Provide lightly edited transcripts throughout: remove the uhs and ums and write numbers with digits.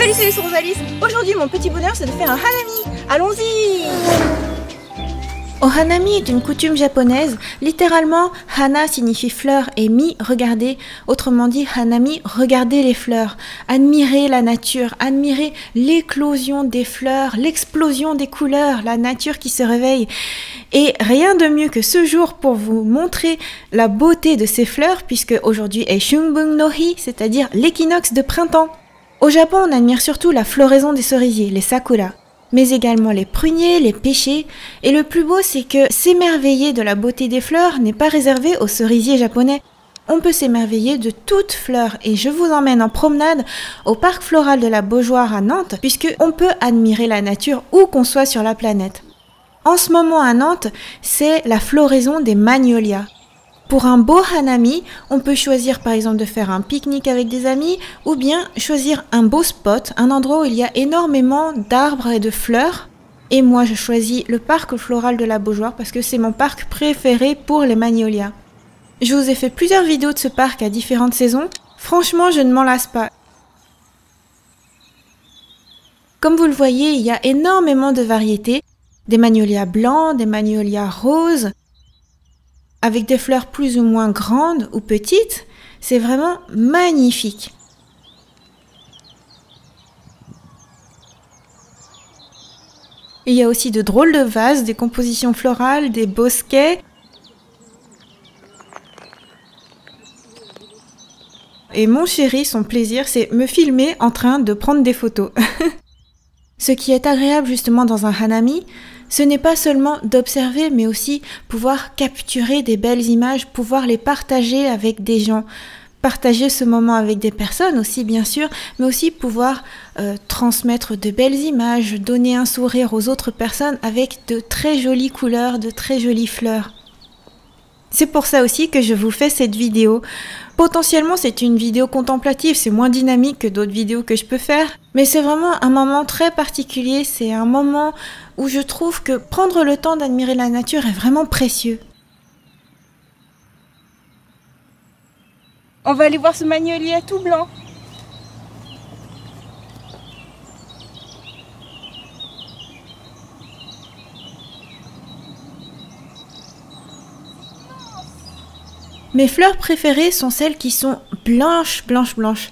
Salut, c'est Rosalis. Aujourd'hui, mon petit bonheur, c'est de faire un hanami. Allons-y. Oh, hanami est une coutume japonaise. Littéralement, hana signifie fleur et mi, regarder. Autrement dit, hanami, regarder les fleurs. Admirer la nature, admirer l'éclosion des fleurs, l'explosion des couleurs, la nature qui se réveille. Et rien de mieux que ce jour pour vous montrer la beauté de ces fleurs, puisque aujourd'hui est Shunbun no Hi, c'est-à-dire l'équinoxe de printemps. Au Japon, on admire surtout la floraison des cerisiers, les sakura, mais également les pruniers, les pêchers. Et le plus beau, c'est que s'émerveiller de la beauté des fleurs n'est pas réservé aux cerisiers japonais. On peut s'émerveiller de toutes fleurs et je vous emmène en promenade au parc floral de la Beaujoire à Nantes, puisque on peut admirer la nature où qu'on soit sur la planète. En ce moment à Nantes, c'est la floraison des magnolias. Pour un beau hanami, on peut choisir par exemple de faire un pique-nique avec des amis ou bien choisir un beau spot, un endroit où il y a énormément d'arbres et de fleurs. Et moi, je choisis le parc floral de la Beaujoire parce que c'est mon parc préféré pour les magnolias. Je vous ai fait plusieurs vidéos de ce parc à différentes saisons. Franchement, je ne m'en lasse pas. Comme vous le voyez, il y a énormément de variétés. Des magnolias blancs, des magnolias roses, avec des fleurs plus ou moins grandes ou petites. C'est vraiment magnifique. Il y a aussi de drôles de vases, des compositions florales, des bosquets. Et mon chéri, son plaisir, c'est me filmer en train de prendre des photos. Ce qui est agréable justement dans un hanami, ce n'est pas seulement d'observer, mais aussi pouvoir capturer des belles images, pouvoir les partager avec des gens, partager ce moment avec des personnes aussi bien sûr, mais aussi pouvoir transmettre de belles images, donner un sourire aux autres personnes avec de très jolies couleurs, de très jolies fleurs. C'est pour ça aussi que je vous fais cette vidéo. Potentiellement, c'est une vidéo contemplative, c'est moins dynamique que d'autres vidéos que je peux faire. Mais c'est vraiment un moment très particulier, c'est un moment où je trouve que prendre le temps d'admirer la nature est vraiment précieux. On va aller voir ce magnolia tout blanc. Mes fleurs préférées sont celles qui sont blanches, blanches, blanches.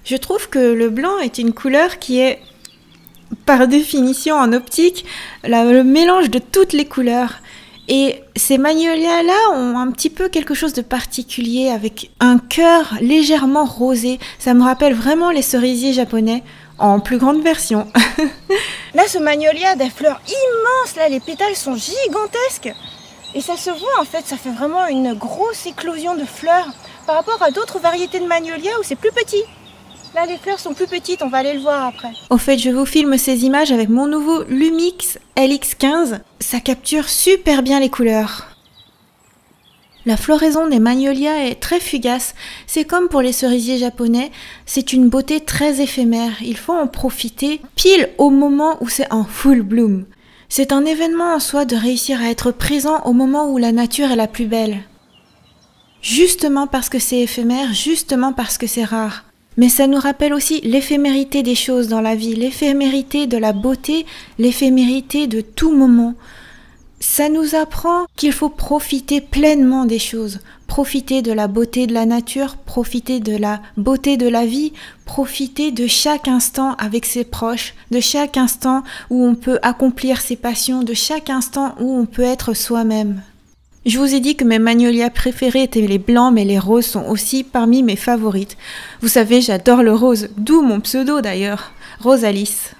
Je trouve que le blanc est une couleur qui est, par définition en optique, le mélange de toutes les couleurs. Et ces magnolias-là ont un petit peu quelque chose de particulier, avec un cœur légèrement rosé. Ça me rappelle vraiment les cerisiers japonais, en plus grande version. Là, ce magnolia a des fleurs immenses, là, les pétales sont gigantesques. Et ça se voit en fait, ça fait vraiment une grosse éclosion de fleurs par rapport à d'autres variétés de magnolias où c'est plus petit. Là les fleurs sont plus petites, on va aller le voir après. Au fait, je vous filme ces images avec mon nouveau Lumix LX15. Ça capture super bien les couleurs. La floraison des magnolias est très fugace. C'est comme pour les cerisiers japonais, c'est une beauté très éphémère. Il faut en profiter pile au moment où c'est en full bloom. C'est un événement en soi de réussir à être présent au moment où la nature est la plus belle. Justement parce que c'est éphémère, justement parce que c'est rare. Mais ça nous rappelle aussi l'éphémérité des choses dans la vie, l'éphémérité de la beauté, l'éphémérité de tout moment. Ça nous apprend qu'il faut profiter pleinement des choses, profiter de la beauté de la nature, profiter de la beauté de la vie, profiter de chaque instant avec ses proches, de chaque instant où on peut accomplir ses passions, de chaque instant où on peut être soi-même. Je vous ai dit que mes magnolias préférés étaient les blancs, mais les roses sont aussi parmi mes favorites. Vous savez, j'adore le rose, d'où mon pseudo d'ailleurs, Rosalis.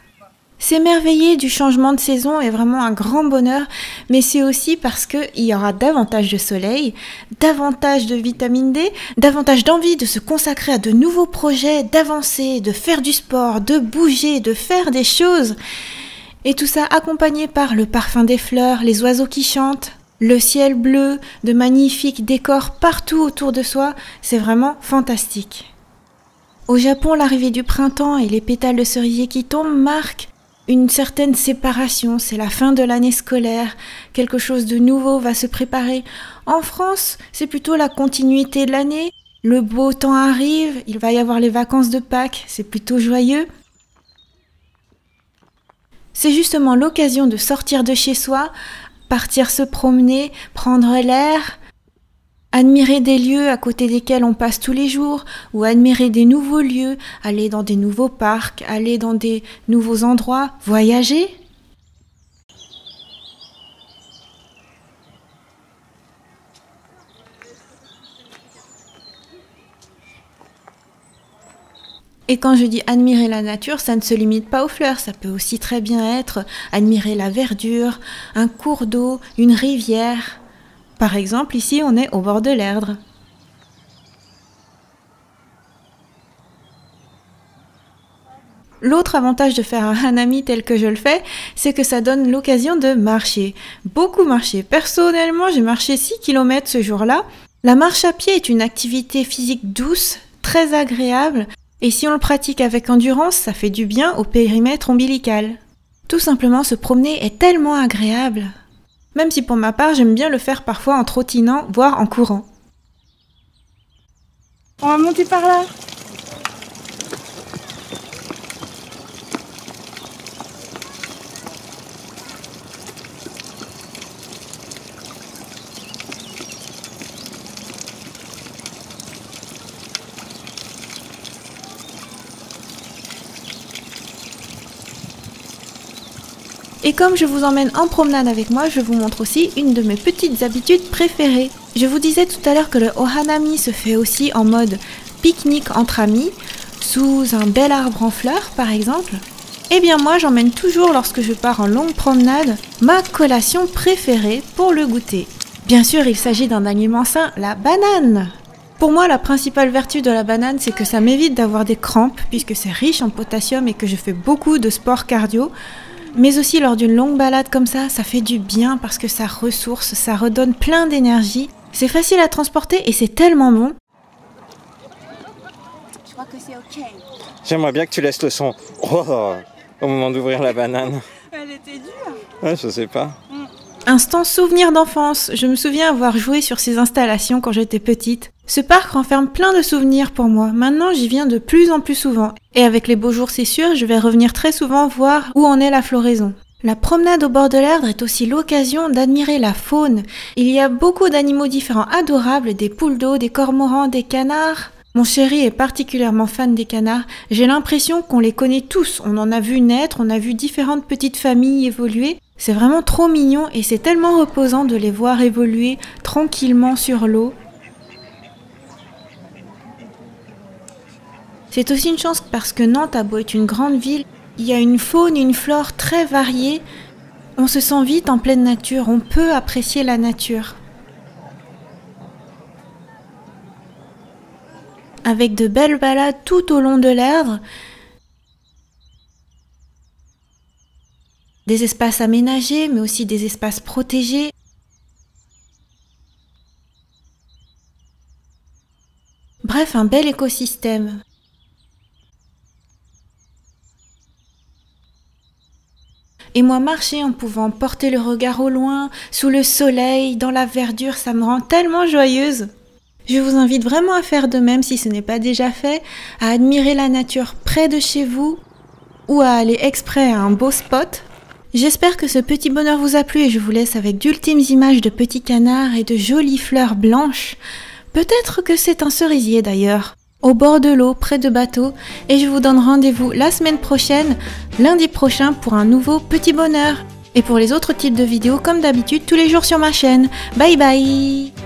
S'émerveiller du changement de saison est vraiment un grand bonheur, mais c'est aussi parce qu'il y aura davantage de soleil, davantage de vitamine D, davantage d'envie de se consacrer à de nouveaux projets, d'avancer, de faire du sport, de bouger, de faire des choses. Et tout ça accompagné par le parfum des fleurs, les oiseaux qui chantent, le ciel bleu, de magnifiques décors partout autour de soi, c'est vraiment fantastique. Au Japon, l'arrivée du printemps et les pétales de cerisier qui tombent marquent une certaine séparation, c'est la fin de l'année scolaire, quelque chose de nouveau va se préparer. En France, c'est plutôt la continuité de l'année, le beau temps arrive, il va y avoir les vacances de Pâques, c'est plutôt joyeux. C'est justement l'occasion de sortir de chez soi, partir se promener, prendre l'air, admirer des lieux à côté desquels on passe tous les jours, ou admirer des nouveaux lieux, aller dans des nouveaux parcs, aller dans des nouveaux endroits, voyager. Et quand je dis admirer la nature, ça ne se limite pas aux fleurs, ça peut aussi très bien être admirer la verdure, un cours d'eau, une rivière. Par exemple, ici, on est au bord de l'Erdre. L'autre avantage de faire un hanami tel que je le fais, c'est que ça donne l'occasion de marcher. Beaucoup marcher. Personnellement, j'ai marché 6 km ce jour-là. La marche à pied est une activité physique douce, très agréable. Et si on le pratique avec endurance, ça fait du bien au périmètre ombilical. Tout simplement, se promener est tellement agréable. Même si pour ma part, j'aime bien le faire parfois en trottinant, voire en courant. On va monter par là. Et comme je vous emmène en promenade avec moi, je vous montre aussi une de mes petites habitudes préférées. Je vous disais tout à l'heure que le ohanami se fait aussi en mode pique-nique entre amis, sous un bel arbre en fleurs par exemple. Eh bien moi j'emmène toujours lorsque je pars en longue promenade ma collation préférée pour le goûter. Bien sûr il s'agit d'un aliment sain, la banane. Pour moi la principale vertu de la banane c'est que ça m'évite d'avoir des crampes puisque c'est riche en potassium et que je fais beaucoup de sport cardio. Mais aussi lors d'une longue balade comme ça fait du bien parce que ça ressource, ça redonne plein d'énergie. C'est facile à transporter et c'est tellement bon. Je crois que c'est ok. J'aimerais bien que tu laisses le son au moment d'ouvrir la banane. Elle était dure. Ouais, je sais pas. Instant souvenir d'enfance. Je me souviens avoir joué sur ces installations quand j'étais petite. Ce parc renferme plein de souvenirs pour moi. Maintenant, j'y viens de plus en plus souvent. Et avec les beaux jours, c'est sûr, je vais revenir très souvent voir où en est la floraison. La promenade au bord de l'Erdre est aussi l'occasion d'admirer la faune. Il y a beaucoup d'animaux différents adorables, des poules d'eau, des cormorans, des canards. Mon chéri est particulièrement fan des canards. J'ai l'impression qu'on les connaît tous. On en a vu naître, on a vu différentes petites familles évoluer. C'est vraiment trop mignon et c'est tellement reposant de les voir évoluer tranquillement sur l'eau. C'est aussi une chance parce que Nantes a beau être une grande ville, il y a une faune et une flore très variées. On se sent vite en pleine nature, on peut apprécier la nature. Avec de belles balades tout au long de l'Erdre, des espaces aménagés mais aussi des espaces protégés. Bref, un bel écosystème. Et moi, marcher en pouvant porter le regard au loin, sous le soleil, dans la verdure, ça me rend tellement joyeuse. Je vous invite vraiment à faire de même si ce n'est pas déjà fait, à admirer la nature près de chez vous ou à aller exprès à un beau spot. J'espère que ce petit bonheur vous a plu et je vous laisse avec d'ultimes images de petits canards et de jolies fleurs blanches. Peut-être que c'est un cerisier d'ailleurs, au bord de l'eau, près de bateaux, et je vous donne rendez-vous la semaine prochaine, lundi prochain, pour un nouveau petit bonheur. Et pour les autres types de vidéos, comme d'habitude, tous les jours sur ma chaîne. Bye bye!